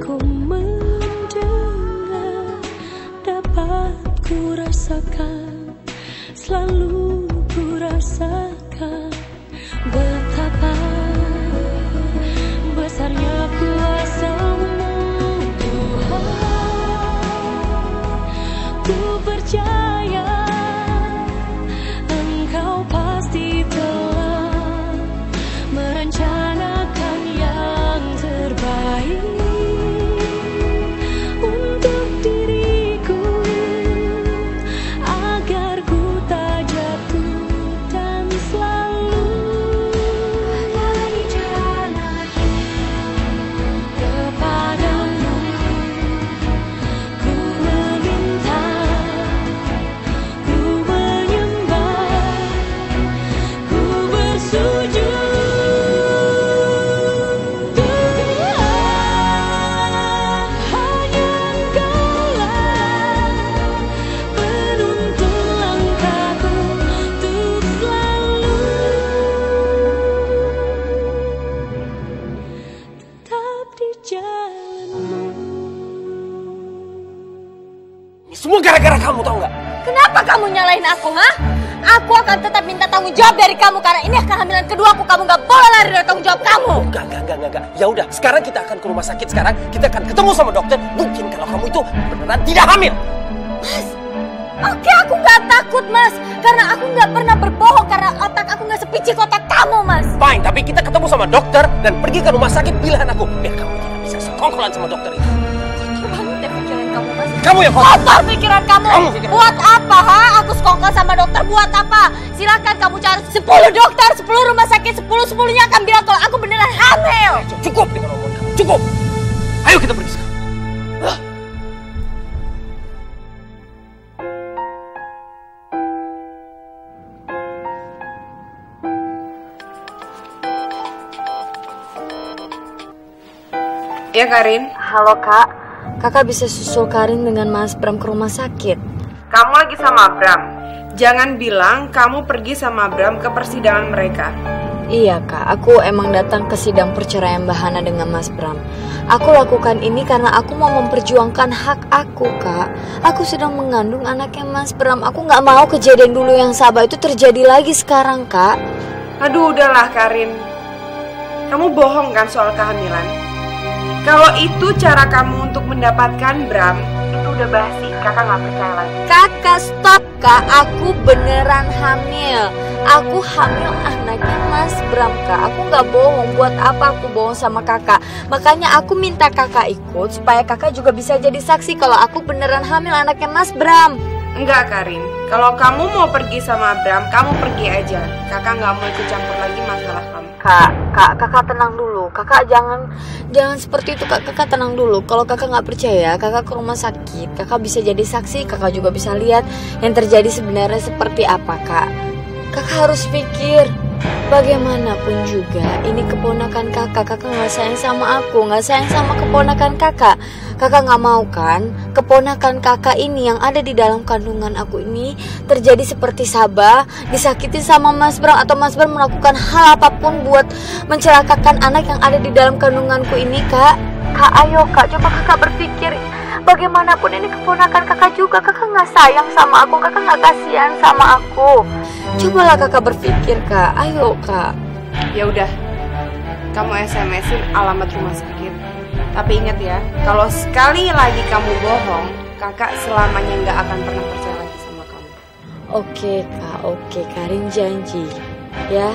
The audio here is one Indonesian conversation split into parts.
ku mendengar, dapat ku rasakan, selalu ku rasakan betapa besarnya kuasa-Mu Tuhan. Ku percaya Engkau pasti telah merencanakan yang terbaik untuk diriku, agar ku tak jatuh dan selalu ada di jalan kepadamu. Ku meminta, ku menyembah, ku bersujud. Semua gara-gara kamu, tau nggak? Kenapa kamu nyalahin aku, ha? Aku akan tetap minta tanggung jawab dari kamu karena ini kehamilan kedua aku. Kamu nggak boleh lari dari tanggung jawab kamu. Enggak. Ya udah, sekarang kita akan ke rumah sakit. Sekarang kita akan ketemu sama dokter. Mungkin kalau kamu itu beneran tidak hamil. Mas, oke, aku nggak takut, Mas. Karena aku nggak pernah berbohong. Karena otak aku nggak sepicik otak kamu, Mas. Fine, tapi kita ketemu sama dokter dan pergi ke rumah sakit pilihan aku. Biar kamu tidak bisa sekongkolan sama dokter itu. Banget ya pikiran kamu, Mas. Kamu yang kotor pikiran kamu. Buat apa, ha? Aku sekongkol sama dokter buat apa? Silakan kamu cari 10 dokter, 10 rumah sakit, 10-10-nya akan bilang kalau aku beneran hamil. Cukup dengan omongan kamu, cukup. Ayo kita pergi sekarang. Ya Karin. Halo Kak, Kakak bisa susul Karin dengan Mas Bram ke rumah sakit. Kamu lagi sama Bram. Jangan bilang kamu pergi sama Bram ke persidangan mereka. Iya Kak, aku emang datang ke sidang perceraian Mbak Hana dengan Mas Bram. Aku lakukan ini karena aku mau memperjuangkan hak aku Kak. Aku sedang mengandung anaknya Mas Bram. Aku gak mau kejadian dulu yang sabar itu terjadi lagi sekarang Kak. Aduh udahlah Karin. Kamu bohong kan soal kehamilan? Kalau itu cara kamu untuk mendapatkan Bram, itu udah basi. Kakak gak percaya lagi. Kakak stop Kak, aku beneran hamil. Aku hamil anaknya Mas Bram Kak. Aku gak bohong, buat apa aku bohong sama kakak. Makanya aku minta kakak ikut supaya kakak juga bisa jadi saksi kalau aku beneran hamil anaknya Mas Bram. Enggak Karin, kalau kamu mau pergi sama Bram, kamu pergi aja. Kakak gak mau ikut campur lagi masalah kamu. Kakak tenang dulu. Kakak jangan seperti itu Kak. Kakak tenang dulu. Kalau kakak nggak percaya, kakak ke rumah sakit. Kakak bisa jadi saksi. Kakak juga bisa lihat yang terjadi sebenarnya seperti apa Kak. Kakak harus pikir, bagaimanapun juga ini keponakan kakak. Kakak nggak sayang sama aku, nggak sayang sama keponakan kakak. Kakak nggak mau kan keponakan kakak ini yang ada di dalam kandungan aku ini terjadi seperti Sabah, disakiti sama Mas Bram atau Mas Bram melakukan hal apapun buat mencelakakan anak yang ada di dalam kandunganku ini Kak. Kak ayo Kak, coba kakak berpikir. Bagaimanapun ini keponakan kakak juga. Kakak nggak sayang sama aku, kakak nggak kasihan sama aku. Cobalah kakak berpikir Kak, ayo Kak. Ya udah, kamu SMS-in alamat rumah sakit. Tapi ingat ya, kalau sekali lagi kamu bohong, kakak selamanya nggak akan pernah percaya lagi sama kamu. Oke Kak, oke Karin janji. Ya,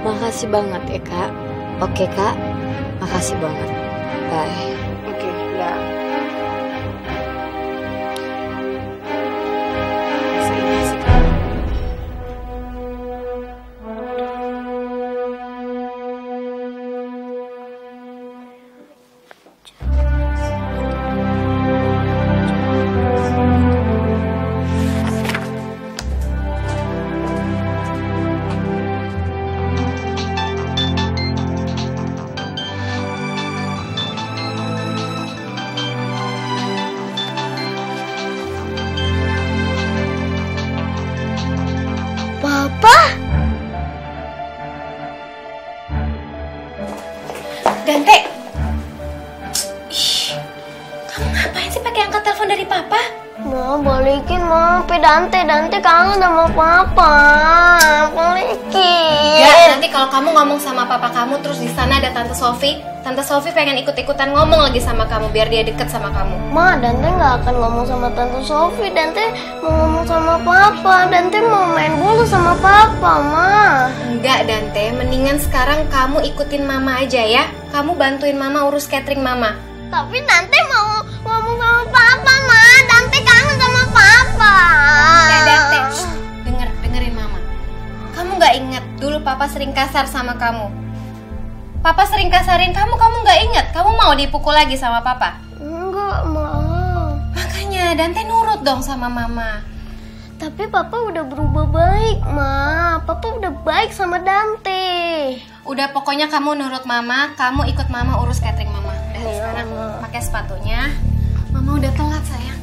makasih banget ya Kak. Oke Kak, makasih banget. Bye. Oke, dah. Ngapain sih pakai angkat telepon dari papa? Ma, balikin ma, Dante kangen sama papa. Balikin. Ya, nanti kalau kamu ngomong sama papa kamu terus di sana ada Tante Sofi pengen ikut-ikutan ngomong lagi sama kamu biar dia deket sama kamu. Ma, Dante nggak akan ngomong sama Tante Sofi. Dante mau ngomong sama papa. Dante mau main bola sama papa, ma. Enggak, Dante, mendingan sekarang kamu ikutin mama aja ya. Kamu bantuin mama urus catering mama. Tapi Dante mau ngomong sama papa, ma. Dante kangen sama papa. Ya, Dante, dengerin mama. Kamu nggak inget dulu papa sering kasar sama kamu? Papa sering kasarin kamu nggak inget? Kamu mau dipukul lagi sama papa? Enggak, ma. Makanya Dante nurut dong sama mama. Tapi papa udah berubah baik, ma. Papa udah baik sama Dante. Udah, pokoknya kamu nurut mama, kamu ikut mama urus catering mama. Udah, Iya, sekarang Ma. pakai sepatunya. Mama udah telat, sayang.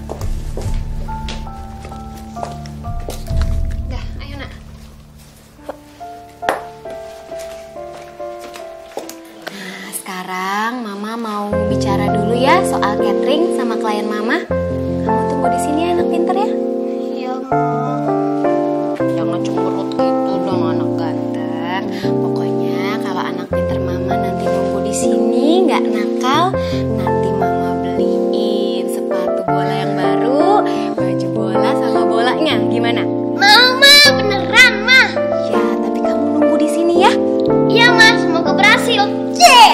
Udah, ayo nak. Nah, sekarang mama mau bicara dulu ya soal catering sama klien mama. Kamu tunggu di sini ya, anak pinter ya. Iya, ma. Jangan cemberut gitu dong, anak ganteng. Pokoknya kalau anak pinter mama nanti nunggu di sini, nggak nakal. Nanti mama beliin sepatu bola yang baru, baju bola sama bolanya. Gimana? Mau, ma. Beneran, ma. Ya, tapi kamu nunggu di sini ya. Iya, ma. Semoga berhasil. Yeah!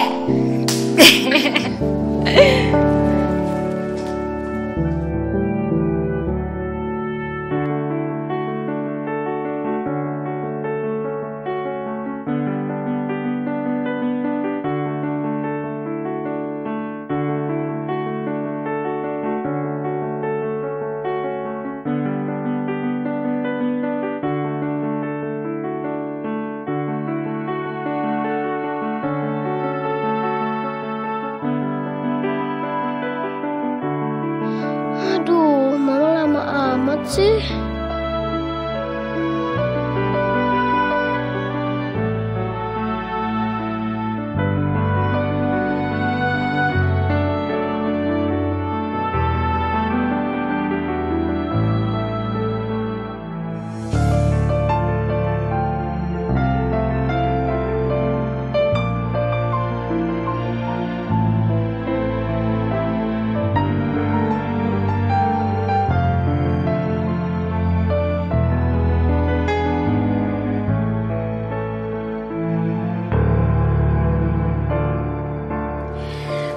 Aduh, mama lama amat sih.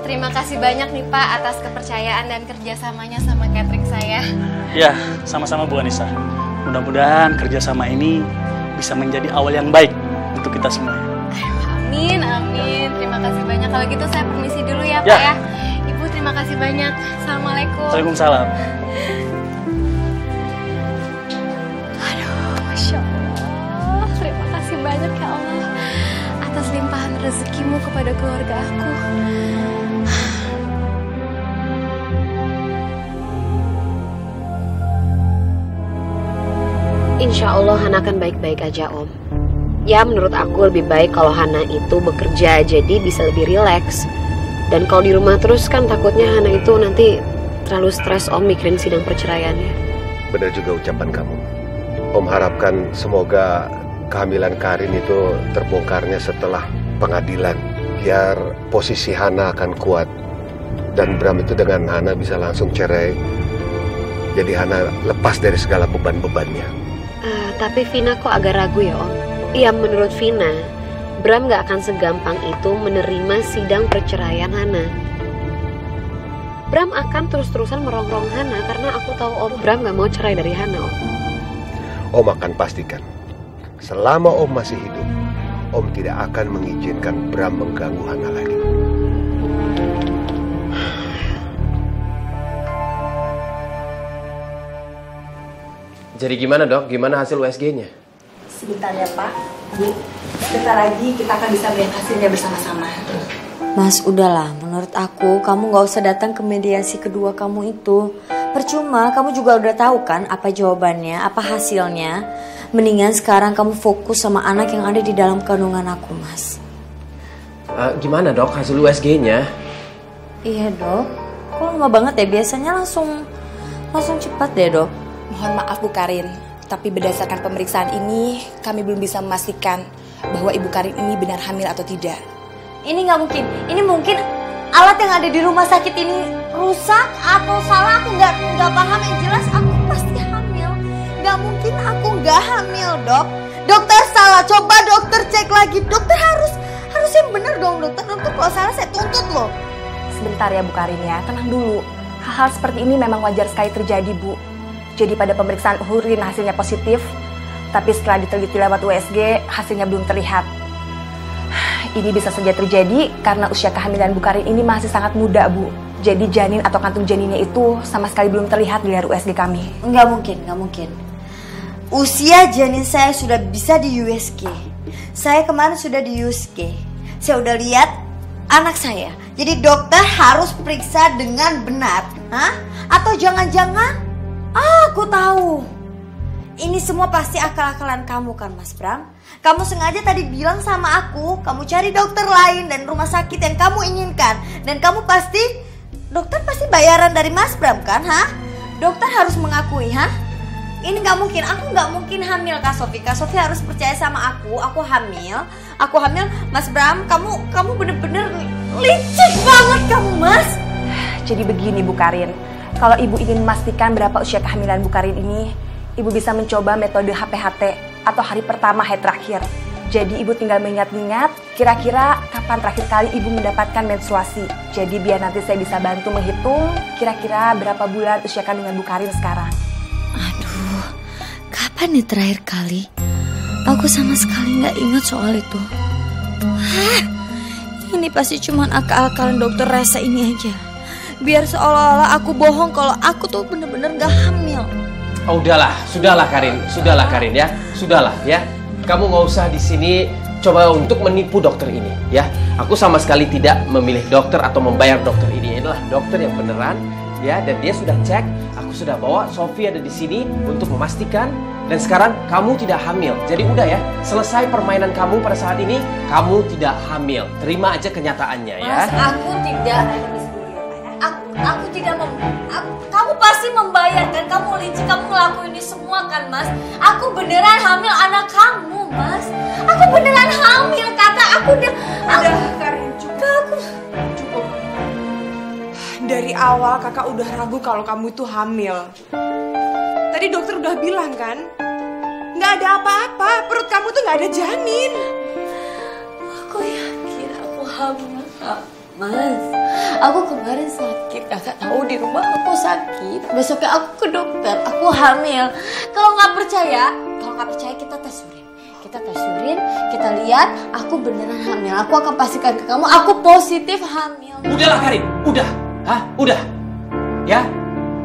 Terima kasih banyak nih Pak atas kepercayaan dan kerjasamanya sama catering saya. Ya, sama-sama Bu Anissa. Mudah-mudahan kerjasama ini bisa menjadi awal yang baik untuk kita semuanya. Amin, amin. Terima kasih banyak. Kalau gitu saya permisi dulu ya Pak Ya. ya. Ibu terima kasih banyak. Assalamualaikum. Waalaikumsalam. Aduh, Masya Allah. Terima kasih banyak ya Allah atas limpahan rezekimu kepada keluarga aku. Insya Allah Hana akan baik-baik aja Om. Ya menurut aku lebih baik kalau Hana itu bekerja jadi bisa lebih rileks. Dan kalau di rumah terus kan takutnya Hana itu nanti terlalu stres Om mikirin sidang perceraiannya. Benar juga ucapan kamu. Om harapkan semoga kehamilan Karin itu terbongkarnya setelah pengadilan. Biar posisi Hana akan kuat. Dan Bram itu dengan Hana bisa langsung cerai. Jadi Hana lepas dari segala beban-bebannya. Tapi Vina kok agak ragu ya Om. Ya menurut Vina, Bram gak akan segampang itu menerima sidang perceraian Hana. Bram akan terus-terusan merongrong Hana karena aku tahu Om Bram gak mau cerai dari Hana Om. Om akan pastikan, selama Om masih hidup, Om tidak akan mengizinkan Bram mengganggu Hana lagi. Jadi gimana dok? Gimana hasil USG-nya? Sebentar ya Pak, Bu. Sebentar lagi kita akan bisa melihat hasilnya bersama-sama. Mas udahlah, menurut aku kamu gak usah datang ke mediasi kedua kamu itu. Percuma, kamu juga udah tahu kan apa jawabannya, apa hasilnya. Mendingan sekarang kamu fokus sama anak yang ada di dalam kandungan aku Mas. Gimana dok hasil USG-nya? Iya dok, Kok lama banget ya? Biasanya langsung cepat deh, Dok. Mohon maaf Bu Karin, tapi berdasarkan pemeriksaan ini kami belum bisa memastikan bahwa Ibu Karin ini benar hamil atau tidak. Ini nggak mungkin. Ini mungkin alat yang ada di rumah sakit ini rusak atau salah. Aku nggak paham. Yang jelas aku pasti hamil. Nggak mungkin aku nggak hamil, Dok. Dokter salah. Coba dokter cek lagi. Dokter harusnya bener dong, dokter. Dokter kalau salah saya tuntut loh. Sebentar ya Bu Karin ya, tenang dulu. Hal-hal seperti ini memang wajar sekali terjadi Bu. Jadi pada pemeriksaan urin hasilnya positif, tapi setelah diteliti lewat USG hasilnya belum terlihat. Ini bisa saja terjadi karena usia kehamilan Bu Karin ini masih sangat muda Bu. Jadi janin atau kantung janinnya itu sama sekali belum terlihat di layar USG kami. Nggak mungkin. Usia janin saya sudah bisa di USG. Saya kemarin sudah di USG. Saya udah lihat anak saya. Jadi dokter harus periksa dengan benar. Hah? Atau jangan-jangan? Aku tahu. Ini semua pasti akal-akalan kamu kan Mas Bram? Kamu sengaja tadi bilang sama aku, kamu cari dokter lain dan rumah sakit yang kamu inginkan. Dan kamu pasti, dokter pasti bayaran dari Mas Bram kan? Hah? Dokter harus mengakui, hah? Ini gak mungkin, aku gak mungkin hamil Kak Sofi. Kak Sofi harus percaya sama aku hamil. Aku hamil, Mas Bram, kamu bener-bener licik banget kamu Mas. Jadi begini Bu Karin, kalau Ibu ingin memastikan berapa usia kehamilan Bu Karin ini, Ibu bisa mencoba metode HPHT atau hari pertama hari terakhir. Jadi Ibu tinggal mengingat-ingat kira-kira kapan terakhir kali Ibu mendapatkan menstruasi. Jadi biar nanti saya bisa bantu menghitung kira-kira berapa bulan usia kandungan Bu Karin sekarang. Aduh, kapan nih terakhir kali? Aku sama sekali gak ingat soal itu. Hah? Ini pasti cuma akal-akalan dokter rasa ini aja. Biar seolah-olah aku bohong kalau aku tuh bener-bener gak hamil. Oh, sudahlah Karin ya, sudahlah ya. Kamu nggak usah di sini coba untuk menipu dokter ini ya. Aku sama sekali tidak memilih dokter atau membayar dokter ini. Ini adalah dokter yang beneran ya, dan dia sudah cek. Aku sudah bawa Sofi ada di sini untuk memastikan. Dan sekarang kamu tidak hamil. Jadi udah ya, selesai permainan kamu pada saat ini. Kamu tidak hamil. Terima aja kenyataannya ya. Mas, aku tidak. Aku tidak kamu pasti membayar kan, kamu licik, kamu ngelakuin ini semua kan Mas. Aku beneran hamil anak kamu Mas. Aku beneran hamil, kata aku udah Karin, cukup. Dari awal kakak udah ragu kalau kamu itu hamil. Tadi dokter udah bilang kan, nggak ada apa-apa, perut kamu tuh nggak ada janin. Aku yakin aku hamil Mas. Aku kemarin sakit, kakak tahu di rumah aku sakit. Besoknya aku ke dokter, aku hamil. Kalau nggak percaya kita tes urin. Kita lihat aku beneran hamil. Aku akan pastikan ke kamu, aku positif hamil. Udahlah Karin, udah. Udah. Ya,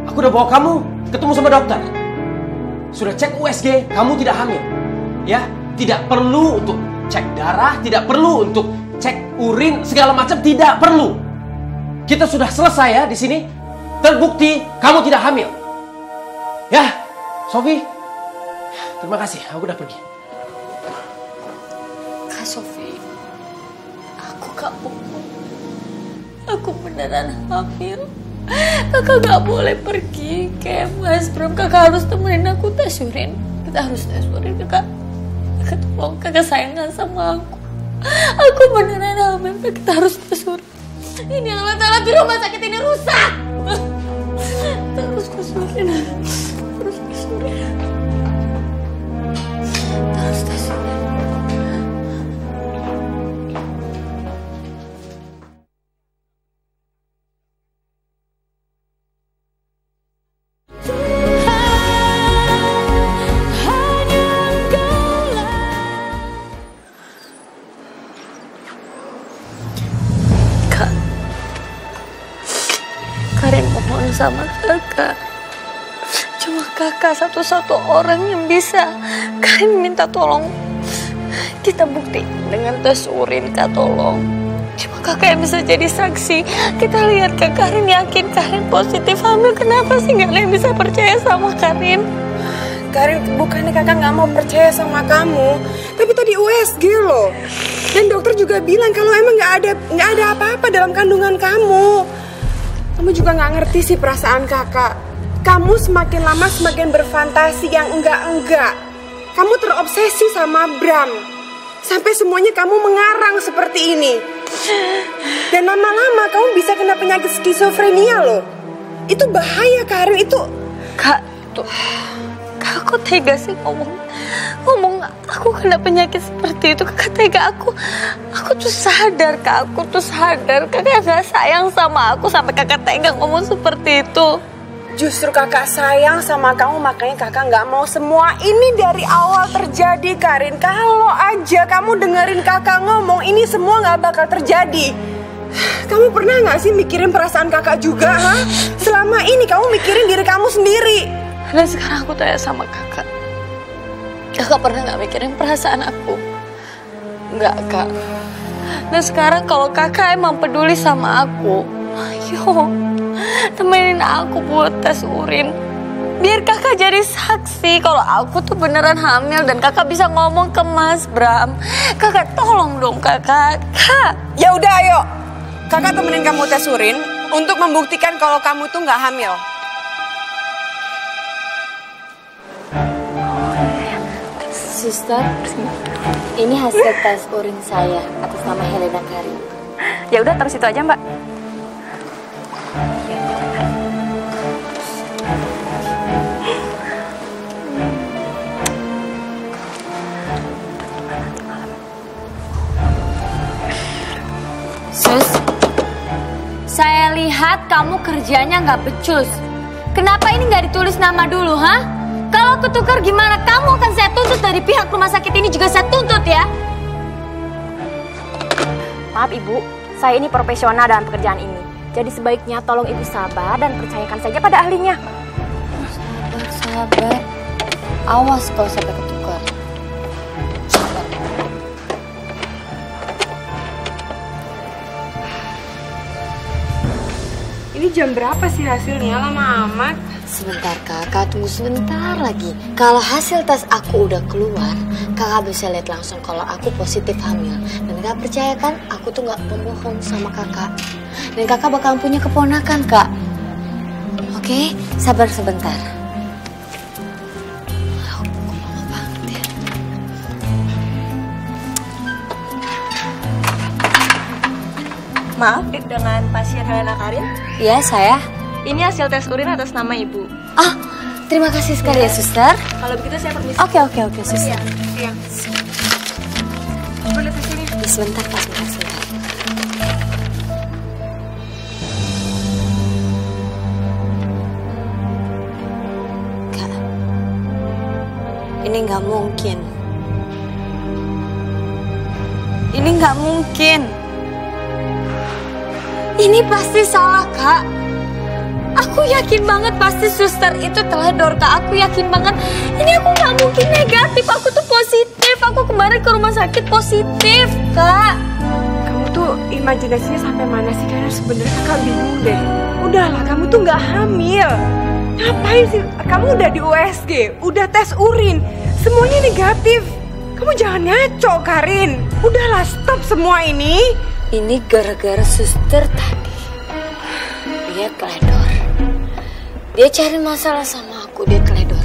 aku udah bawa kamu ketemu sama dokter. Sudah cek USG, kamu tidak hamil. Ya, tidak perlu untuk cek darah, tidak perlu untuk cek urin, segala macam tidak perlu. Kita sudah selesai ya di sini. Terbukti kamu tidak hamil. Ya, Sofi. Terima kasih, aku udah pergi. Kak Sofi, aku gak bohong. Aku beneran hamil. Kakak gak boleh pergi kayak Mas Bram. Kakak harus temenin aku tes urin. Kita harus tes urin, kakak. Tolong, kakak sayangan sama aku. Aku beneran hamil. Kita harus tes urin. Ini alat-alat di rumah sakit ini rusak. Terus tes urin. Terus tes urin. Terus tes urin. Karin mohon sama kakak. Cuma kakak satu-satu orang yang bisa. Karin minta tolong. Kita bukti dengan tes urin, Kak, tolong. Cuma kakak yang bisa jadi saksi. Kita lihat Kak, Karin yakin Karin positif hamil. Kenapa sih nggak ada yang bisa percaya sama Karin? Karin, bukannya kakak nggak mau percaya sama kamu, tapi tadi USG loh. Dan dokter juga bilang kalau emang nggak ada apa-apa dalam kandungan kamu. Kamu Kamu juga nggak ngerti sih perasaan kakak. Kamu semakin lama semakin berfantasi yang enggak-enggak. Kamu terobsesi sama Bram. Sampai semuanya kamu mengarang seperti ini. Dan lama-lama kamu bisa kena penyakit skizofrenia loh. Itu bahaya Karin, itu. Kak, tuh. Kak, aku tega sih ngomong aku kena penyakit seperti itu. Kakak tega, aku tuh sadar Kak, kakak gak sayang sama aku sampai kakak tega ngomong seperti itu. Justru kakak sayang sama kamu, makanya kakak nggak mau semua ini dari awal terjadi Karin. Kalau aja kamu dengerin kakak ngomong, ini semua nggak bakal terjadi. Kamu pernah nggak sih mikirin perasaan kakak juga, ha? Selama ini kamu mikirin diri kamu sendiri. Dan sekarang aku tanya sama kakak, kakak pernah nggak mikirin perasaan aku? Nggak, Kak. Dan sekarang kalau kakak emang peduli sama aku, ayo temenin aku buat tes urin. Biar kakak jadi saksi kalau aku tuh beneran hamil dan kakak bisa ngomong ke Mas Bram. Kakak tolong dong kakak. Kak. Ya udah ayo. Kakak temenin kamu tes urin untuk membuktikan kalau kamu tuh nggak hamil. Suster, ini hasil tes urin saya atas nama Helena Karin. Ya udah, taruh situ aja, Mbak. Sus, saya lihat kamu kerjanya nggak becus. Kenapa ini nggak ditulis nama dulu, ha? Kalau ketukar gimana? Kamu akan saya tuntut dari pihak rumah sakit ini juga saya tuntut ya. Maaf Ibu, saya ini profesional dalam pekerjaan ini. Jadi sebaiknya tolong Ibu sabar dan percayakan saja pada ahlinya. Sabar. Awas kalau sampai ketukar. Sabar. Ini jam berapa sih hasilnya? Lama amat. Sebentar kakak, tunggu sebentar lagi. Kalau hasil tes aku udah keluar, kakak bisa lihat langsung kalau aku positif hamil. Dan kakak percaya kan, aku tuh gak pembohong sama kakak. Dan kakak bakal punya keponakan kak. Oke, sabar sebentar. Aku lama banget ya. Maaf, dengan pasien Helena Karin. Iya, saya. Ini hasil tes urin atas nama Ibu. Ah, terima kasih sekali ya, suster. Kalau begitu saya permisi. Oke, suster. Iya. Boleh tes ini? Ya, sebentar, Pak. Sebentar. Kak, ini nggak mungkin. Ini nggak mungkin. Ini pasti salah, Kak. Aku yakin banget pasti suster itu teledor, Kak. Aku yakin banget. Ini aku nggak mungkin negatif. Aku tuh positif. Aku kemarin ke rumah sakit positif, Kak. Kamu tuh imajinasinya sampai mana sih? Karena sebenarnya kakak bingung deh. Udahlah, kamu tuh nggak hamil. Ngapain sih? Kamu udah di USG, udah tes urin, semuanya negatif. Kamu jangan ngaco, Karin. Udahlah, stop semua ini. Ini gara-gara suster tadi. Dia teledor. Dia cari masalah sama aku, dia teledor.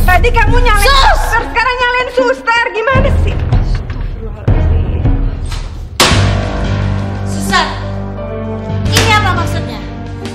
Tadi kamu nyalain suster, sekarang nyalain suster. Gimana sih? Suster, ini apa maksudnya?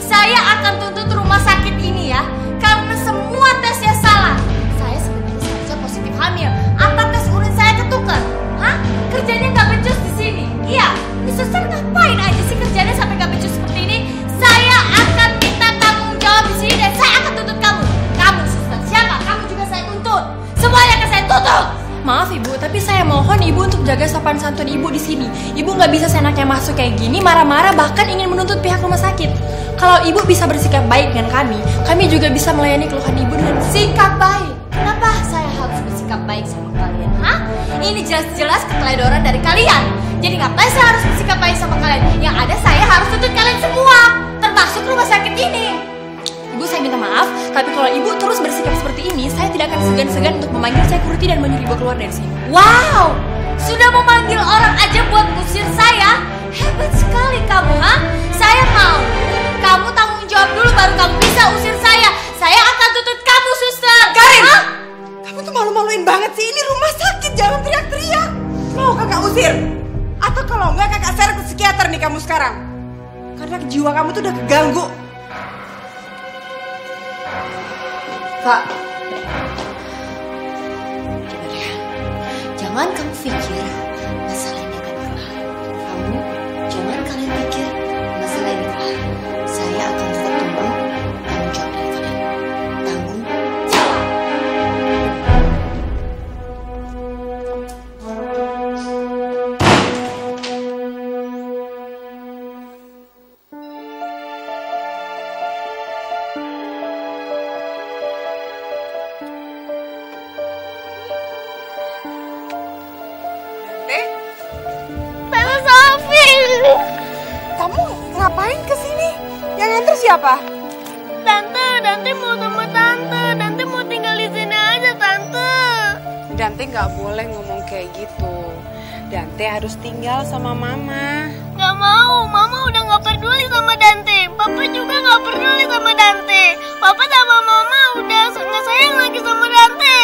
Saya akan tuntut rumah sakit ini ya, karena semua tesnya salah. Saya sebenarnya saja positif hamil. Apa tes urin saya ketukar? Hah? Kerjanya nggak becus di sini. Iya, ini suster ngapain aja sih kerjanya sampai nggak becus seperti ini? Saya akan minta tanggung jawab di sini dan saya akan tuntut kamu. Kamu suster, siapa? Kamu juga saya tuntut. Semuanya akan saya tuntut. Maaf Ibu, tapi saya mohon Ibu untuk jaga sopan santun Ibu di sini. Ibu nggak bisa seenaknya masuk kayak gini, marah-marah bahkan ingin menuntut pihak rumah sakit. Kalau Ibu bisa bersikap baik dengan kami juga bisa melayani keluhan Ibu dengan sikap baik. Kenapa saya harus bersikap baik sama kalian? Hah? Ini jelas-jelas keteledoran dari kalian. Jadi ngapain saya harus bersikap baik sama kalian? Yang ada saya harus tuntut kalian semua, termasuk rumah sakit ini. Ibu, saya minta maaf, tapi kalau Ibu terus bersikap seperti ini, saya tidak akan segan-segan untuk memanggil security dan menyuruh Ibu keluar dari sini. Wow, sudah memanggil orang aja buat ngusir saya? Hebat sekali kamu, ha? Karena jiwa kamu tuh udah keganggu. Kak, jangan kamu pikir masalah ini akan kelar. Kamu jangan kalian pikir masalah ini kelar. Saya akan tetap tunggu tanggung jawab dari kalian. Tanggung jawab. Tante Sofi. Kamu ngapain kesini? Yang nganter siapa? Tante mau sama tante. Tante mau tinggal di sini aja, tante. Dante nggak boleh ngomong kayak gitu. Dante harus tinggal sama mama. Gak mau, mama udah gak peduli sama Dante. Papa juga gak peduli sama Dante. Papa sama mama udah gak sayang lagi sama Dante.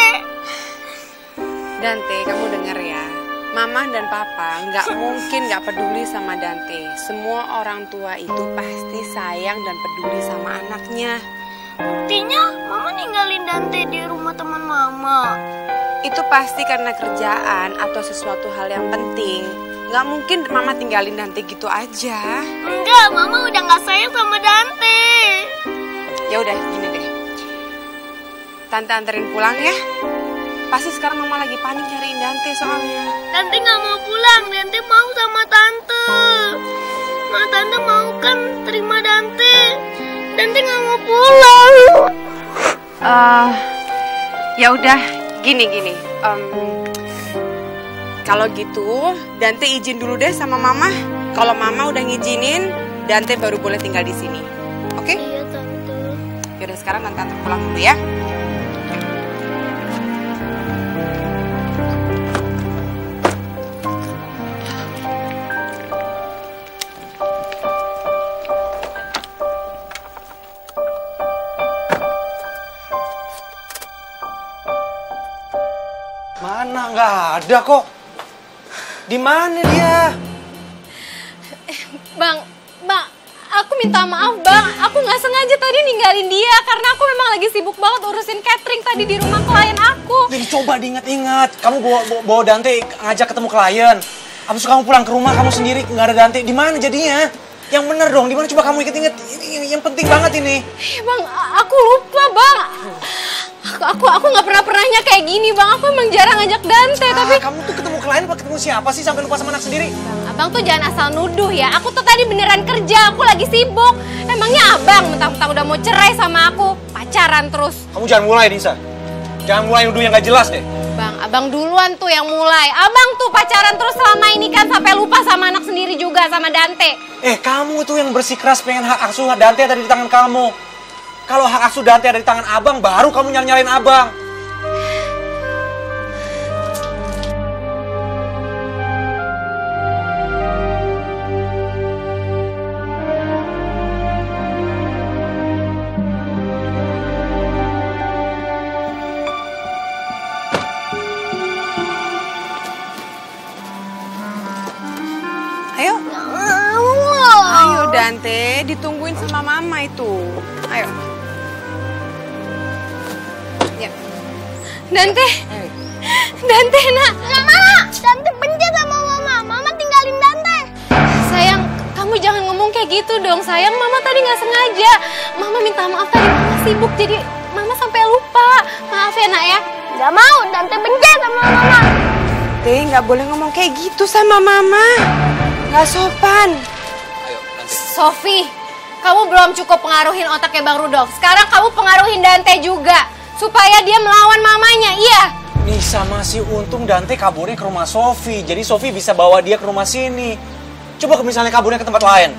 Dante, kamu denger ya. Mama dan papa nggak mungkin nggak peduli sama Dante. Semua orang tua itu pasti sayang dan peduli sama anaknya. Buktinya mama ninggalin Dante di rumah teman mama. Itu pasti karena kerjaan atau sesuatu hal yang penting. Nggak mungkin mama tinggalin Dante gitu aja. Enggak, mama udah gak sayang sama Dante. Ya udah, gini deh. Tante anterin pulang ya. Pasti sekarang mama lagi panik nyariin Dante soalnya. Dante gak mau pulang, Dante mau sama tante. Tante mau kan terima Dante. Dante gak mau pulang. Ya udah, gini. Kalau gitu, Dante izin dulu deh sama mama. Kalau mama udah ngizinin, Dante baru boleh tinggal di sini. Oke? Iya, tante. Yaudah sekarang tante pulang dulu ya. Mana nggak ada kok? Di mana dia? Bang, aku minta maaf bang, aku nggak sengaja tadi ninggalin dia karena aku memang lagi sibuk banget urusin catering tadi di rumah klien aku. Jadi coba diingat-ingat, kamu bawa Dante ngajak ketemu klien. Habis itu kamu pulang ke rumah kamu sendiri nggak ada Dante, di mana jadinya? Yang bener dong, di mana coba kamu inget-inget, yang penting banget ini. Bang, aku lupa bang. Aku nggak pernahnya kayak gini bang. Aku emang jarang ngajak Dante tapi. Kamu tuh ketemu klien apa ketemu siapa sih sampai lupa sama anak sendiri? Abang tuh jangan asal nuduh ya. Aku tuh tadi beneran kerja, aku lagi sibuk. Emangnya abang mentang-mentang udah mau cerai sama aku, pacaran terus. Kamu jangan mulai Nisa. Jangan mulai nuduh yang gak jelas deh. Bang, abang duluan tuh yang mulai. Abang tuh pacaran terus selama ini kan sampai lupa sama anak sendiri juga sama Dante. Kamu tuh yang bersikeras pengen hak asuh Dante ada di tangan kamu. Kalau hak asuh Dante ada di tangan abang, baru kamu nyalain abang. Ayo Dante, ditungguin sama mama itu. Ayo. Ya. Dante nak. Gak mau, Dante benci sama mama. Mama tinggalin Dante. Sayang, kamu jangan ngomong kayak gitu dong sayang. Mama tadi nggak sengaja. Mama minta maaf tadi, mama sibuk jadi mama sampai lupa. Maaf ya nak ya. Gak mau, Dante benci sama mama. Dante, nggak boleh ngomong kayak gitu sama mama. Nggak sopan. Sofi, kamu belum cukup pengaruhin otaknya Bang Rudolf. Sekarang kamu pengaruhin Dante juga. Supaya dia melawan mamanya, iya. Nisa, masih untung Dante kaburnya ke rumah Sofi. Jadi Sofi bisa bawa dia ke rumah sini. Coba misalnya kaburnya ke tempat lain.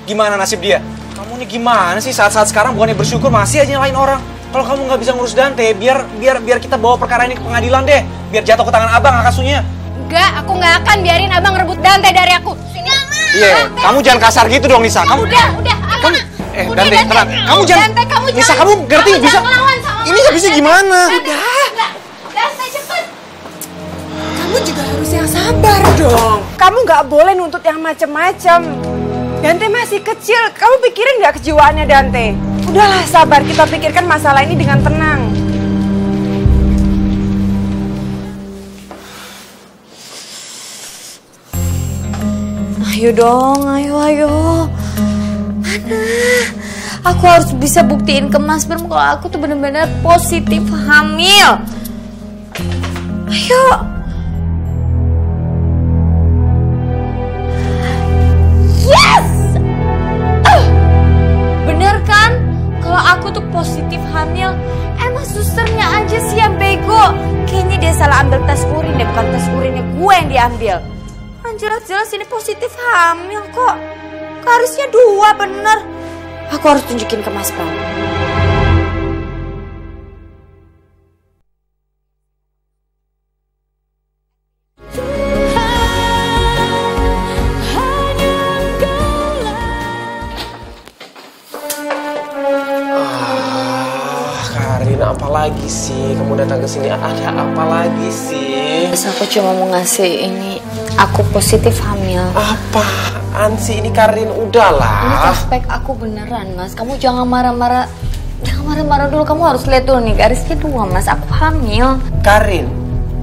Gimana nasib dia? Kamu nih gimana sih saat-saat sekarang bukannya bersyukur masih aja nyalain orang. Kalau kamu nggak bisa ngurus Dante, biar kita bawa perkara ini ke pengadilan deh. Biar jatuh ke tangan abang hak asuhnya. Enggak, aku nggak akan biarin abang rebut Dante dari aku. Sini. Iya, kamu jangan kasar gitu dong Nisa. Kamu udah. Kamu, Dante, tenang. Kamu jangan. Dante, Nisa, kamu ngerti bisa? Ini nggak bisa gimana? Dante cepet. Kamu juga harus yang sabar dong. Kamu nggak boleh nuntut yang macem-macem. Dante masih kecil, kamu pikirin nggak kejiwaannya Dante? Udahlah sabar, kita pikirkan masalah ini dengan tenang. Ayo dong, ayo. Mana? Aku harus bisa buktiin ke Mas Bram kalau aku tuh bener-bener positif hamil. Ayo. Yes! Bener kan? Kalau aku tuh positif hamil, emang susternya aja sih yang bego. Kayaknya dia salah ambil tes urin deh, bukan tes urinnya gue yang diambil. Kan jelas-jelas ini positif hamil kok. Harusnya 2 bener. Aku harus tunjukin ke Mas Bram. Karin, apa lagi sih? Kamu datang ke sini ada apa lagi sih? Terus aku cuma mau ngasih ini. Aku positif hamil. Apaan sih ini Karin? Udahlah. Ini prospek aku beneran Mas. Kamu jangan marah-marah. Jangan marah-marah dulu. Kamu harus lihat dulu nih garisnya 2 Mas. Aku hamil. Karin,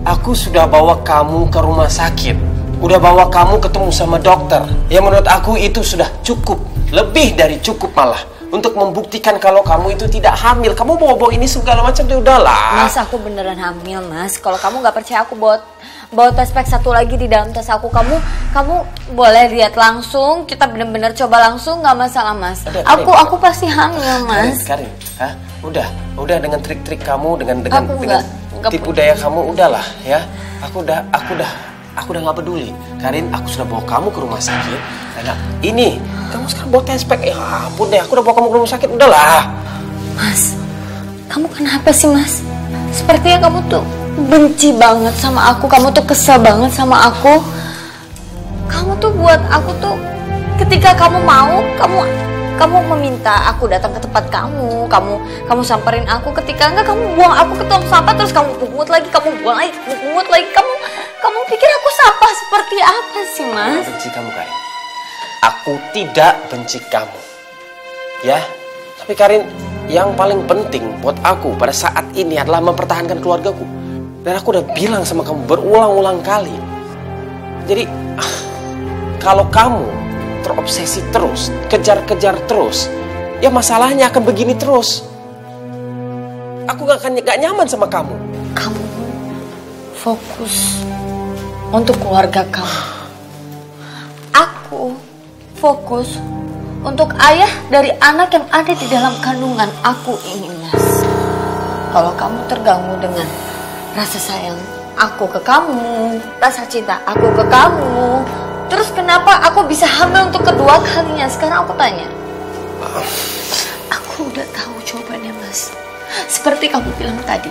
aku sudah bawa kamu ke rumah sakit. Udah bawa kamu ketemu sama dokter. Ya menurut aku itu sudah cukup. Lebih dari cukup malah. Untuk membuktikan kalau kamu itu tidak hamil. Kamu bawa-bawa ini segala macam, udahlah. Mas, aku beneran hamil Mas. Kalau kamu nggak percaya aku bawa tes pack 1 lagi di dalam tas aku. Kamu boleh lihat langsung. Kita bener-bener coba langsung, nggak masalah Mas. Udah, aku pasti hamil Mas. Karin, hah? Udah dengan trik-trik kamu, dengan tipu daya kamu, udahlah ya. Aku udah nggak peduli. Karin, aku sudah bawa kamu ke rumah sakit. Karena ini kamu sekarang bawa tes pack. Ya ampun deh, aku udah bawa kamu ke rumah sakit, udahlah. Mas, kamu kenapa sih Mas? Sepertinya kamu tuh benci banget sama aku. Kamu tuh kesel banget sama aku. Kamu tuh buat aku tuh, ketika kamu mau, kamu meminta aku datang ke tempat kamu. Kamu samperin aku. Ketika enggak, kamu buang aku ke tong sampah. Terus kamu pungut lagi, kamu buang lagi, kamu pungut lagi. Kamu pikir aku sampah seperti apa sih Mas? Aku benci kamu Karin. Aku tidak benci kamu. Ya, tapi Karin, yang paling penting buat aku pada saat ini adalah mempertahankan keluargaku. Dan aku udah bilang sama kamu berulang-ulang kali. Jadi, kalau kamu terobsesi terus, kejar-kejar terus, ya masalahnya akan begini terus. Aku gak nyaman sama kamu. Kamu fokus untuk keluarga kamu. Aku fokus untuk ayah dari anak yang ada di dalam kandungan aku ini Mas. Kalau kamu terganggu dengan rasa sayang aku ke kamu, rasa cinta aku ke kamu, terus kenapa aku bisa hamil untuk kedua kalinya? Sekarang aku tanya. Aku udah tahu jawabannya Mas. Seperti kamu bilang tadi,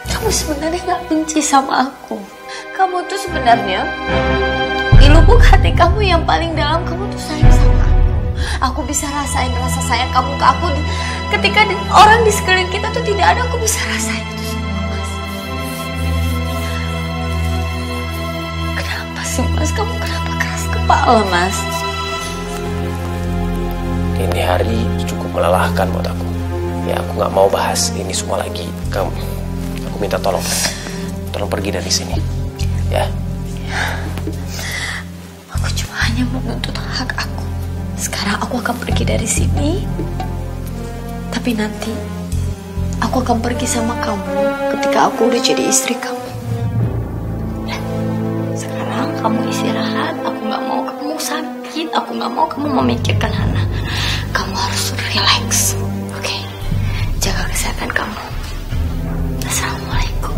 kamu sebenarnya gak benci sama aku. Kamu tuh sebenarnya di lubuk hati kamu yang paling dalam, kamu tuh sayang sama aku. Aku bisa rasain rasa sayang kamu ke aku. Ketika orang di sekeliling kita tuh tidak ada, aku bisa rasain itu semua Mas. Kenapa sih Mas? Kamu kenapa keras kepala Mas? Ini hari cukup melelahkan buat aku. Ya aku gak mau bahas ini semua lagi. Aku minta tolong pergi dari sini. Ya. Aku cuma hanya menuntut hak aku. Sekarang aku akan pergi dari sini. Tapi nanti aku akan pergi sama kamu ketika aku udah jadi istri kamu. Sekarang kamu istirahat. Aku gak mau kamu sakit. Aku gak mau kamu memikirkan Hana. Kamu harus relax. Oke? Jaga kesehatan kamu. Assalamualaikum.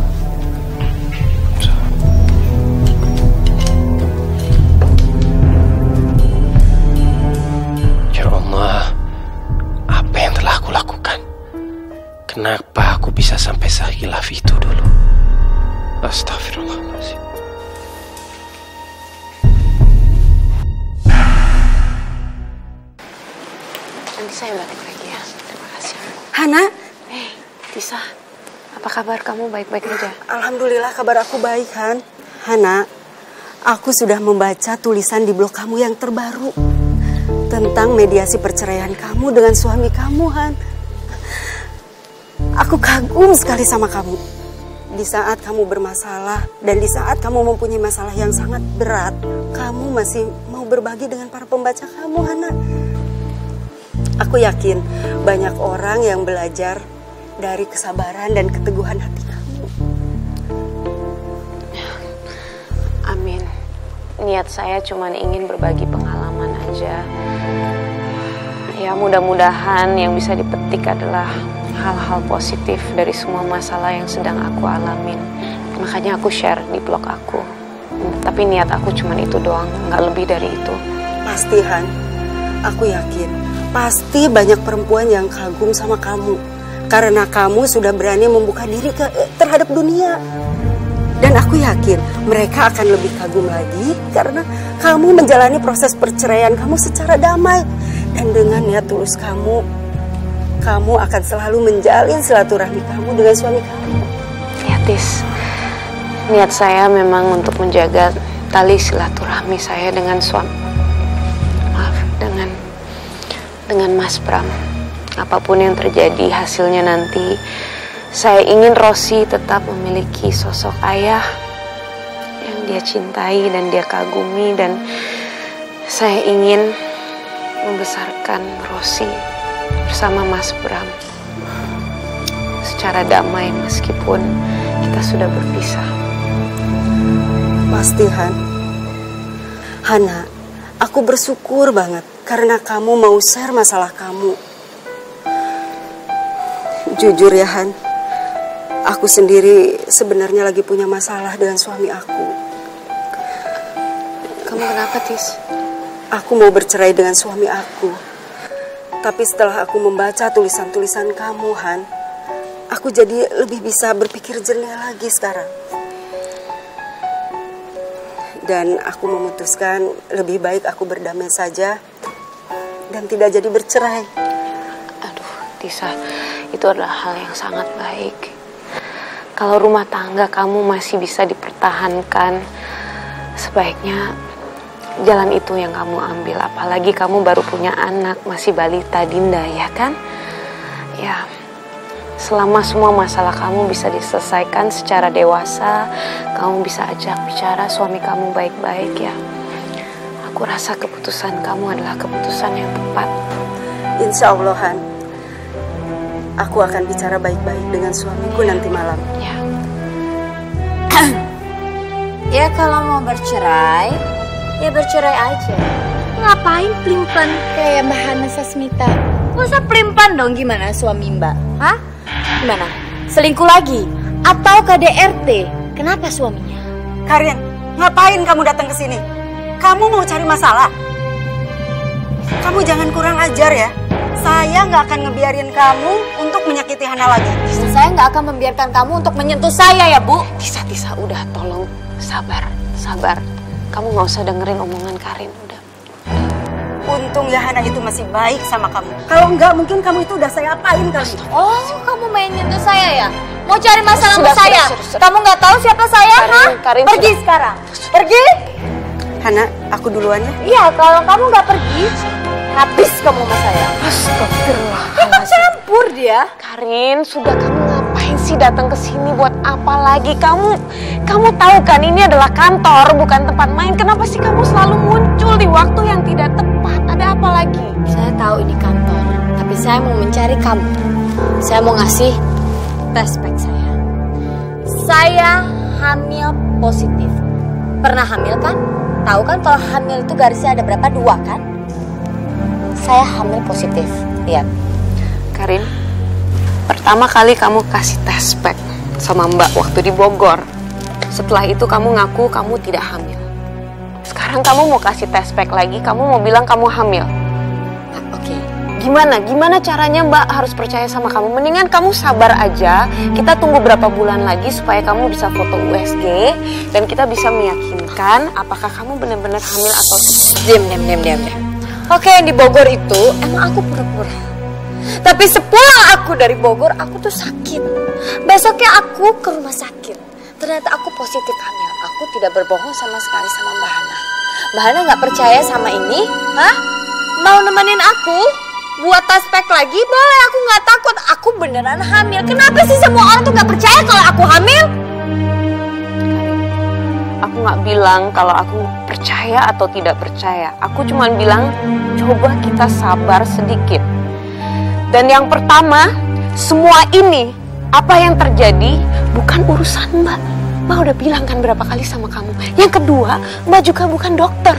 Ya Allah, apa yang telah aku lakukan? Kenapa aku bisa sampai sehilaf itu dulu? Astagfirullahaladzim. Nanti saya balik lagi ya. Terima kasih. Hana? Tisa, apa kabar kamu? Baik-baik aja? Alhamdulillah kabar aku baik, Han. Hana, aku sudah membaca tulisan di blog kamu yang terbaru. tentang mediasi perceraian kamu dengan suami kamu, Han. Aku kagum sekali sama kamu. Di saat kamu bermasalah dan di saat kamu mempunyai masalah yang sangat berat, kamu masih mau berbagi dengan para pembaca kamu, Hana. Aku yakin banyak orang yang belajar dari kesabaran dan keteguhan hati kamu. Amin. Niat saya cuma ingin berbagi pengalaman aja. Ya mudah-mudahan yang bisa dipetik adalah hal-hal positif dari semua masalah yang sedang aku alamin. Makanya aku share di blog aku. Tapi niat aku cuma itu doang, nggak lebih dari itu. Pasti, Han. Aku yakin. Pasti banyak perempuan yang kagum sama kamu. Karena kamu sudah berani membuka diri terhadap dunia. Dan aku yakin mereka akan lebih kagum lagi karena kamu menjalani proses perceraian kamu secara damai. Dan dengan niat tulus kamu akan selalu menjalin silaturahmi kamu dengan suami kamu. Ya, Tis. Niat saya memang untuk menjaga tali silaturahmi saya dengan dengan Mas Bram. Apapun yang terjadi hasilnya nanti, saya ingin Rosi tetap memiliki sosok ayah yang dia cintai dan dia kagumi, dan saya ingin membesarkan Rosi bersama Mas Bram secara damai meskipun kita sudah berpisah. Pasti, Han. Hana, aku bersyukur banget karena kamu mau share masalah kamu. Jujur ya, Han, aku sendiri sebenarnya lagi punya masalah dengan suami aku. Kamu kenapa, Tis? Aku mau bercerai dengan suami aku. Tapi setelah aku membaca tulisan-tulisan kamu, Han, aku jadi lebih bisa berpikir jernih lagi sekarang. Dan aku memutuskan lebih baik aku berdamai saja dan tidak jadi bercerai. Aduh, Tisa, itu adalah hal yang sangat baik. Kalau rumah tangga kamu masih bisa dipertahankan, sebaiknya jalan itu yang kamu ambil. Apalagi kamu baru punya anak, masih balita Dinda, ya kan? Ya, selama semua masalah kamu bisa diselesaikan secara dewasa, kamu bisa ajak bicara suami kamu baik-baik, ya. Aku rasa keputusan kamu adalah keputusan yang tepat. Insya Allah, Han. Aku akan bicara baik-baik dengan suamiku nanti malam. Ya. Ya kalau mau bercerai, ya bercerai aja. Ngapain plimpan kayak Mbak Hana Sasmita? Gak usah plimpan dong, gimana suami Mbak? Hah? Gimana? Selingkuh lagi? Atau KDRT? Kenapa suaminya? Karin, ngapain kamu datang ke sini? Kamu mau cari masalah? Kamu jangan kurang ajar ya. Saya nggak akan ngebiarin kamu untuk menyakiti Hana lagi. Saya nggak akan membiarkan kamu untuk menyentuh saya ya, Bu. Tisa, udah, tolong sabar. Kamu nggak usah dengerin omongan Karin, udah. Untung ya Hana itu masih baik sama kamu. Kalau enggak, mungkin kamu itu udah saya apain kali. Oh, kamu main nyentuh saya ya? Mau cari masalah sama saya? Kamu nggak tahu siapa saya, Karin, pergi sekarang. Pergi. Hana, aku duluan ya. Iya, kalau kamu nggak pergi, habis kamu sama saya. Astagfirullah. Kok campur dia? Karin, sudah, kamu ngapain sih datang ke sini, buat apa lagi? Kamu tahu kan ini adalah kantor, bukan tempat main. Kenapa sih kamu selalu muncul di waktu yang tidak tepat? Ada apa lagi? Saya tahu ini kantor, tapi saya mau mencari kamu. Saya mau ngasih respect saya. Saya hamil positif. Pernah hamil kan? Tahu kan kalau hamil itu garisnya ada berapa? 2 kan? Saya hamil positif. Lihat. Karin, pertama kali kamu kasih tes pack sama Mbak waktu di Bogor. Setelah itu kamu ngaku kamu tidak hamil. Sekarang kamu mau kasih tes pack lagi, kamu mau bilang kamu hamil. Oke. Gimana caranya Mbak harus percaya sama kamu? Mendingan kamu sabar aja. Kita tunggu berapa bulan lagi supaya kamu bisa foto USG dan kita bisa meyakinkan apakah kamu benar-benar hamil atau tidak. Diam. Oke, yang di Bogor itu emang aku pura-pura. Tapi sepulang aku dari Bogor, aku tuh sakit. Besoknya aku ke rumah sakit. Ternyata aku positif hamil. Aku tidak berbohong sama sekali sama Mbak Hana. Mbak Hana nggak percaya sama ini, hah? mau nemenin aku buat tes pack lagi? Boleh, aku nggak takut. Aku beneran hamil. Kenapa sih semua orang tuh nggak percaya kalau aku hamil? Aku nggak bilang kalau aku percaya atau tidak percaya. Aku cuma bilang coba kita sabar sedikit. Dan yang pertama, semua ini apa yang terjadi bukan urusan Mbak. Mbak udah bilang kan berapa kali sama kamu. Yang kedua, Mbak juga bukan dokter.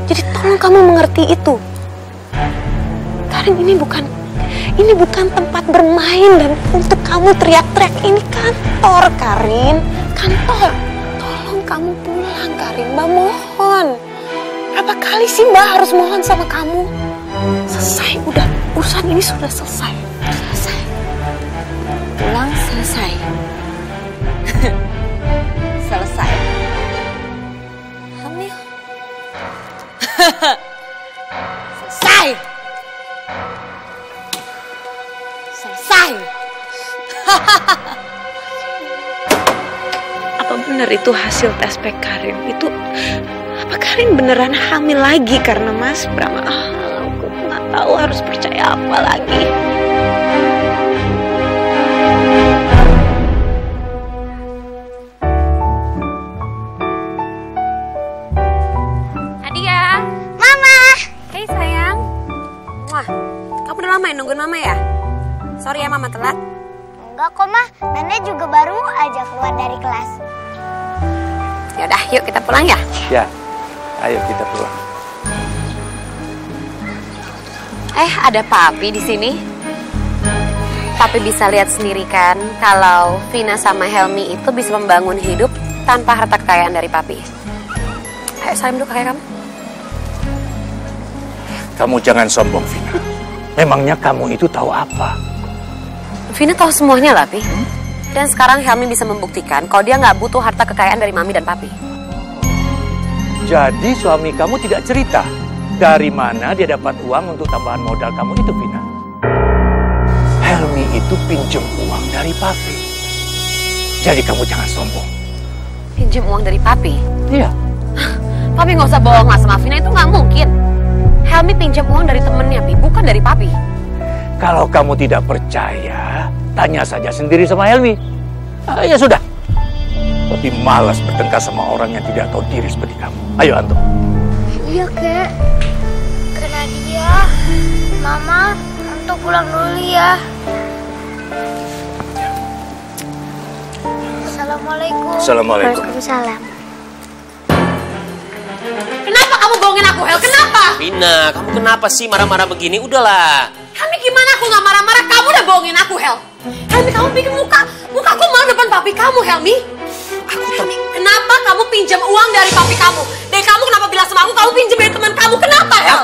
Jadi tolong kamu mengerti itu. Karin, ini bukan tempat bermain dan untuk kamu teriak-teriak. Ini kantor, Karin. Kantor. Tolong kamu pulang, Karin. Mbak mohon. Berapa kali sih Mbak harus mohon sama kamu? Selesai, udah. Urusan ini sudah selesai. Selesai. Pulang selesai. Selesai. Hamil. Selesai. Selesai. Apa benar itu hasil tes pack Karin? Itu apa Karin beneran hamil lagi karena Mas Bram? Aku nggak tahu harus percaya apa lagi. Nadia. Mama. Hei sayang. Wah, kamu udah lama nungguin Mama ya? Sorry ya Mama telat. Enggak kok, Ma. Nenek juga baru aja keluar dari kelas. Yaudah, yuk kita pulang ya. Ya, ayo kita pulang. Ada Papi di sini. Papi bisa lihat sendiri kan kalau Vina sama Helmi itu bisa membangun hidup tanpa harta kekayaan dari Papi. Ayo salim dulu kakek kamu. Kamu jangan sombong, Vina. Memangnya kamu itu tahu apa? Vina tahu semuanya lah, Pi. Dan sekarang Helmi bisa membuktikan kalau dia nggak butuh harta kekayaan dari Mami dan Papi. Jadi suami kamu tidak cerita dari mana dia dapat uang untuk tambahan modal kamu itu, Vina? Helmi itu pinjam uang dari Papi. Jadi kamu jangan sombong. Pinjam uang dari Papi? Iya. Papi nggak usah bohong lah sama Vina, itu nggak mungkin. Helmi pinjam uang dari temennya, Pi, bukan dari Papi. Kalau kamu tidak percaya, tanya saja sendiri sama Helmi. Ya sudah. Lebih malas bertengkar sama orang yang tidak tahu diri seperti kamu. Ayo, Anto. Iya, Kek. Ke Nadia. Mama, Anto pulang dulu ya. Assalamualaikum. Assalamualaikum. Waalaikumsalam. Kenapa kamu bohongin aku, Hel? Kenapa? Vina, kamu kenapa sih marah-marah begini? Udahlah. Helmi, gimana aku nggak marah-marah? Kamu udah bohongin aku, Hel. Helmi, kamu bikin mukaku malu depan papi kamu, Helmi. Helmi, kenapa kamu pinjam uang dari papi kamu? Dan kamu kenapa bilang sama aku kamu pinjam dari teman kamu? Kenapa, Hel?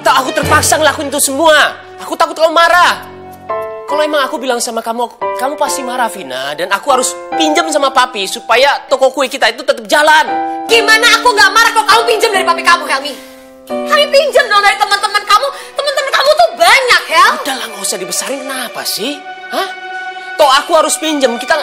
Aku terpaksa ngelakuin itu semua. Aku takut kamu marah. Kalau emang aku bilang sama kamu pasti marah, Vina. Dan aku harus pinjam sama papi supaya toko kue kita itu tetap jalan. Gimana aku nggak marah kalau kamu pinjam dari papi kamu, Helmi? Helmi, pinjam dong dari teman-teman kamu. Teman-teman kamu tuh banyak, Hel. Udahlah, nggak usah dibesarin. Kenapa sih? Hah? Toh aku harus pinjam. Kita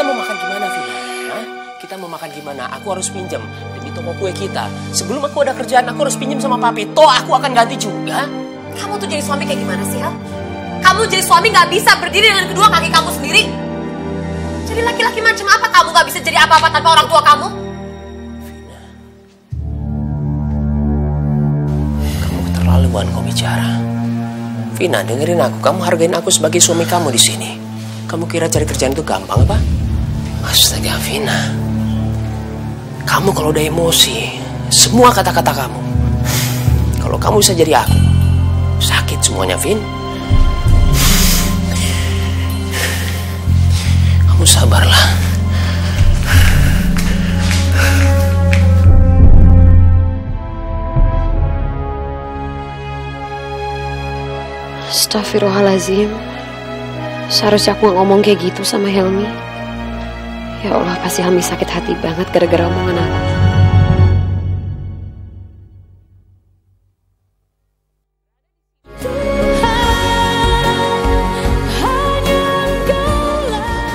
mau makan gimana, Vina? Hah? Kita mau makan gimana? Aku harus pinjam demi toko kue kita. Sebelum aku ada kerjaan, aku harus pinjam sama papi. Toh aku akan ganti juga. Kamu tuh jadi suami kayak gimana sih, Hel? Kamu jadi suami nggak bisa berdiri dengan kedua kaki kamu sendiri. Jadi laki-laki macam apa kamu nggak bisa jadi apa-apa tanpa orang tua kamu? Kamu keterlaluan kau bicara. Vina, dengerin aku. Kamu hargain aku sebagai suami kamu di sini. Kamu kira cari kerjaan itu gampang apa? Astaga, Vina. Kamu kalau udah emosi, semua kata-kata kamu. Kalau kamu bisa jadi aku, sakit semuanya, Vin. Kamu sabarlah. Astagfirullahaladzim. Seharusnya aku gak ngomong kayak gitu sama Helmi. Ya Allah, pasti Helmi sakit hati banget gara-gara omongan aku.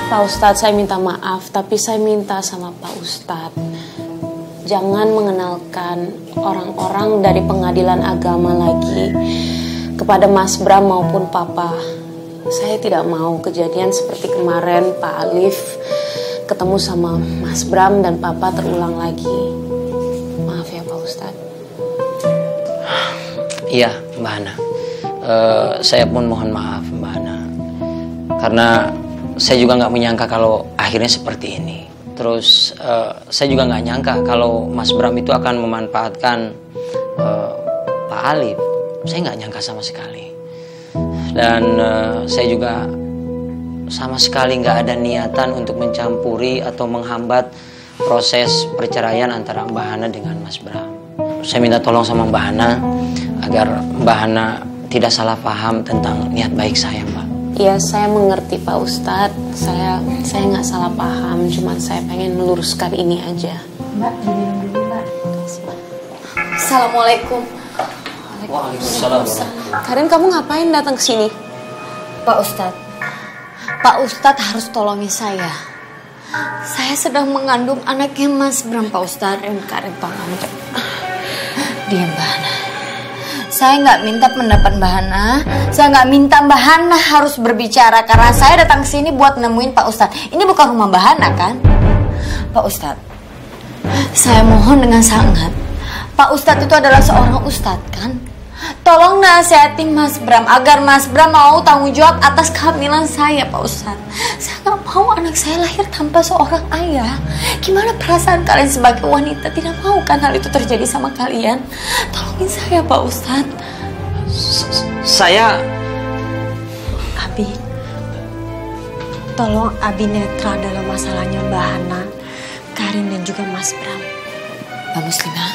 Pak Ustadz, saya minta maaf, tapi saya minta sama Pak Ustadz. jangan mengenalkan orang-orang dari pengadilan agama lagi kepada Mas Bram maupun Papa. Saya tidak mau kejadian seperti kemarin Pak Alif ketemu sama Mas Bram dan Papa terulang lagi. Maaf ya Pak Ustadz. Iya Mbak Hana, saya pun mohon maaf Mbak Hana, karena saya juga nggak menyangka kalau akhirnya seperti ini. Terus saya juga nggak nyangka kalau Mas Bram itu akan memanfaatkan Pak Alif. Saya nggak nyangka sama sekali. Dan saya juga sama sekali nggak ada niatan untuk mencampuri atau menghambat proses perceraian antara Mbak Hana dengan Mas Bram. Saya minta tolong sama Mbak Hana agar Mbak Hana tidak salah paham tentang niat baik saya, Mbak. Ya, saya mengerti Pak Ustadz. Saya nggak salah paham, cuman saya pengen meluruskan ini aja. Mbak, diminum dulu Mbak. Assalamualaikum. Waalaikumsalam. Karin, kamu ngapain datang ke sini? Pak Ustadz harus tolongi saya. Saya sedang mengandung anaknya Mas Bram, Pak Ustadz. Karin, tolong. Diam, Mbak Hana. Saya nggak minta pendapat Mbak Hana. Saya nggak minta Mbak Hana harus berbicara karena saya datang ke sini buat nemuin Pak Ustadz. Ini bukan rumah Mbak Hana kan? Pak Ustadz, saya mohon dengan sangat. Pak Ustadz itu adalah seorang Ustadz kan? Tolong nasihati Mas Bram agar Mas Bram mau tanggung jawab atas kehamilan saya, Pak Ustadz. Saya nggak mau anak saya lahir tanpa seorang ayah. Gimana perasaan kalian sebagai wanita? Tidak mau kan hal itu terjadi sama kalian? Tolongin saya, Pak Ustadz. Saya... Abi, tolong Abi netral dalam masalahnya Mbak Hana, Karin dan juga Mas Bram. Mbak Muslimah,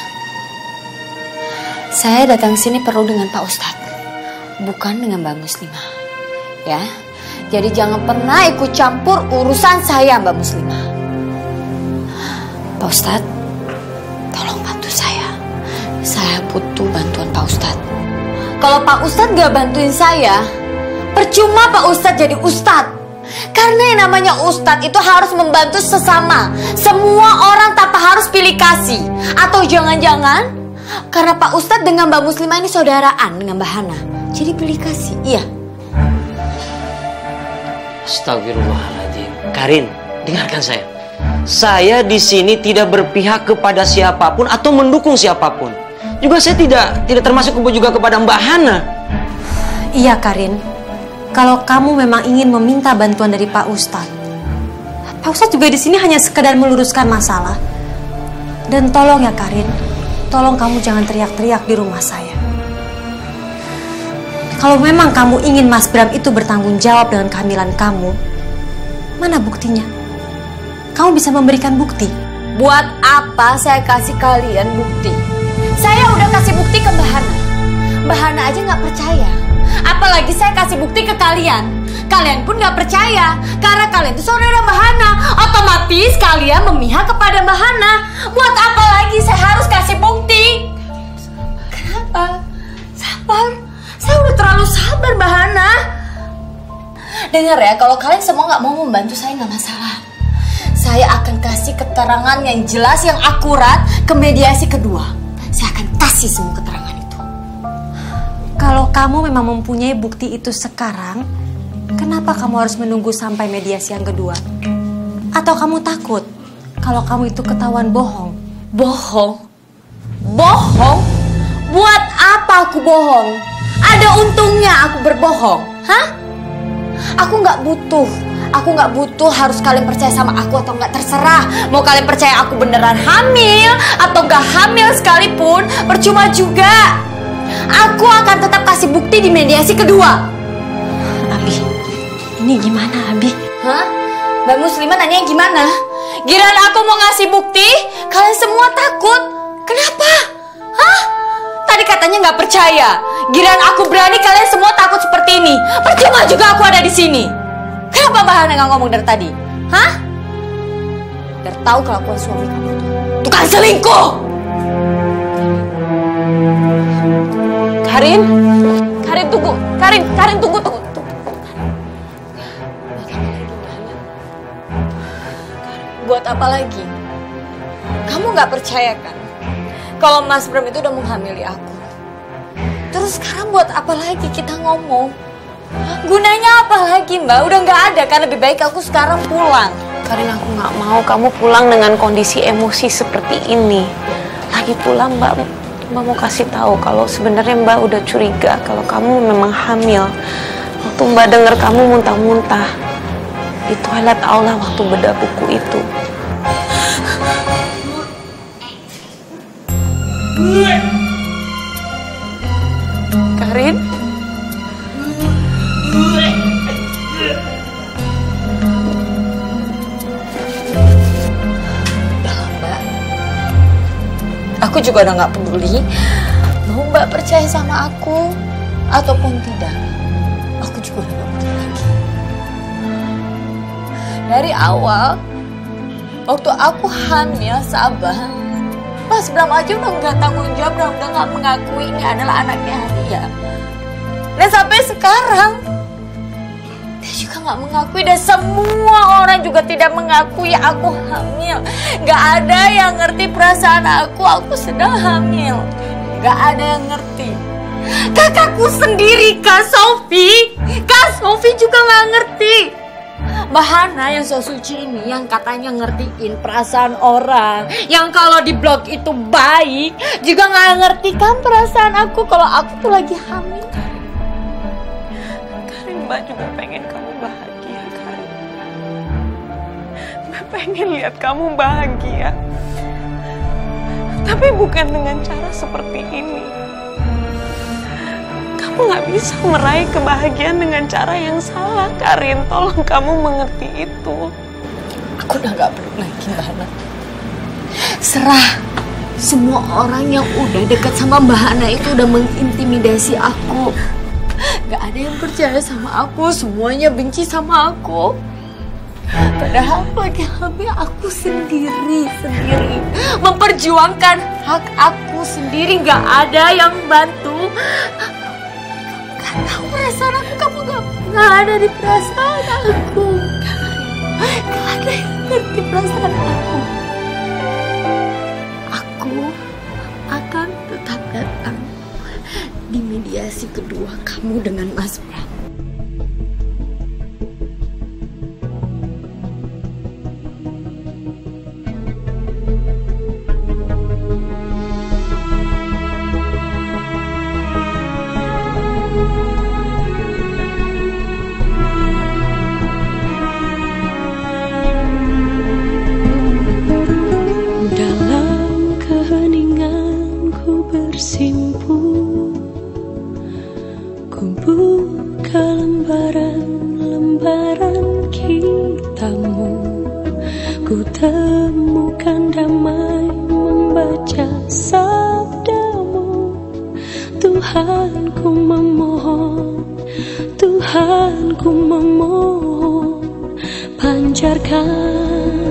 saya datang sini perlu dengan Pak Ustadz, bukan dengan Mbak Muslimah. Ya, jadi jangan pernah ikut campur urusan saya, Mbak Muslimah. Pak Ustadz, tolong bantu saya. Saya butuh bantuan Pak Ustadz. Kalau Pak Ustadz gak bantuin saya, percuma Pak Ustadz jadi Ustadz. Karena yang namanya Ustadz itu harus membantu sesama. Semua orang tanpa harus pilih kasih. Atau jangan-jangan karena Pak Ustadz dengan Mbak Muslimah ini saudaraan dengan Mbak Hana, jadi pilih kasih, iya. Astagfirullahaladzim. Karin, dengarkan saya. Saya di sini tidak berpihak kepada siapapun atau mendukung siapapun. Juga saya tidak termasuk juga kepada Mbak Hana. Iya Karin, kalau kamu memang ingin meminta bantuan dari Pak Ustadz, Pak Ustadz juga di sini hanya sekedar meluruskan masalah. Dan tolong ya Karin, tolong kamu jangan teriak-teriak di rumah saya. Kalau memang kamu ingin Mas Bram itu bertanggung jawab dengan kehamilan kamu, mana buktinya? Kamu bisa memberikan bukti. Buat apa saya kasih kalian bukti? Saya udah kasih bukti ke Mbak Hana. Mbak Hana aja gak percaya. Apalagi saya kasih bukti ke kalian. Kalian pun gak percaya. Karena kalian itu saudara Mbak Hana. Otomatis kalian memihak kepada Mbak Hana. Buat apa lagi saya harus kasih bukti? Kenapa? Sabar. Saya udah terlalu sabar Mbak Hana. Dengar ya, kalau kalian semua gak mau membantu saya gak masalah. Saya akan kasih keterangan yang jelas, yang akurat ke mediasi kedua. Saya akan kasih semua keterangan itu. Kalau kamu memang mempunyai bukti itu sekarang, kenapa kamu harus menunggu sampai mediasi yang kedua? Atau kamu takut kalau kamu itu ketahuan bohong? Bohong? Bohong? Buat apa aku bohong? Ada untungnya aku berbohong? Hah? Aku nggak butuh harus kalian percaya sama aku atau nggak, terserah. Mau kalian percaya aku beneran hamil atau nggak hamil sekalipun, percuma juga. Aku akan tetap kasih bukti di mediasi kedua. Abi, ini gimana Abi? Hah? Mbak Muslimah nanya gimana? Giliran aku mau ngasih bukti, kalian semua takut. Kenapa? Hah? Tadi katanya nggak percaya. Giliran aku berani, kalian semua takut seperti ini. Percuma juga aku ada di sini. Kenapa Mbak Hana nggak ngomong dari tadi? Hah? Biar tahu kelakuan suami kamu tuh tukang selingkuh. Karin tunggu. Karin tunggu. Buat apa lagi? Kamu nggak percaya kan kalau Mas Bram itu udah menghamili aku? Terus sekarang buat apa lagi kita ngomong? Gunanya apa lagi Mbak? Udah nggak ada kan, lebih baik aku sekarang pulang. Karena aku nggak mau kamu pulang dengan kondisi emosi seperti ini. Lagi pula Mbak mau kasih tahu kalau sebenarnya Mbak udah curiga kalau kamu memang hamil. Waktu Mbak dengar kamu muntah-muntah di toilet aula waktu bedah buku itu. Karin? Aku juga udah gak peduli mau Mbak percaya sama aku ataupun tidak. Aku juga udah gak peduli lagi. Dari awal waktu aku hamil Sabah, Mas Bram aja udah gak tanggung jawab dan udah gak mengakui ini adalah anaknya Haria. Dan sampai sekarang dia juga gak mengakui, dan semua orang juga tidak mengakui aku hamil. Gak ada yang ngerti perasaan aku sedang hamil. Gak ada yang ngerti. Kakakku sendiri, Kak Sofi juga gak ngerti. Mbak Hana yang so suci ini yang katanya ngertiin perasaan orang, yang kalau di blog itu baik, juga gak ngerti kan perasaan aku kalau aku tuh lagi hamil. Mbak juga pengen kamu bahagia, kan? Mbak pengen lihat kamu bahagia. Tapi bukan dengan cara seperti ini. Kamu gak bisa meraih kebahagiaan dengan cara yang salah, Karin. Tolong kamu mengerti itu. Aku udah gak perlu lagi, Mbak Hana. Serah. Semua orang yang udah dekat sama Mbak Hana itu udah mengintimidasi aku. Gak ada yang percaya sama aku, semuanya benci sama aku. Padahal lagi hamil aku sendiri memperjuangkan hak aku sendiri, gak ada yang bantu. Kamu gak tahu perasaan aku, kamu gak ada di perasaan aku. Gak ada yang ngerti perasaan aku. Aku akan tetap datang di mediasi kedua kamu dengan Mas Bram. Dalam keheningan ku bersimpuh, ku buka lembaran-lembaran kita,mu. Ku temukan damai membaca sabdamu. Tuhan ku memohon, Tuhan ku memohon, pancarkan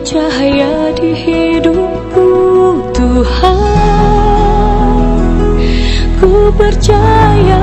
cahaya di hidupku, Tuhan. Ku percaya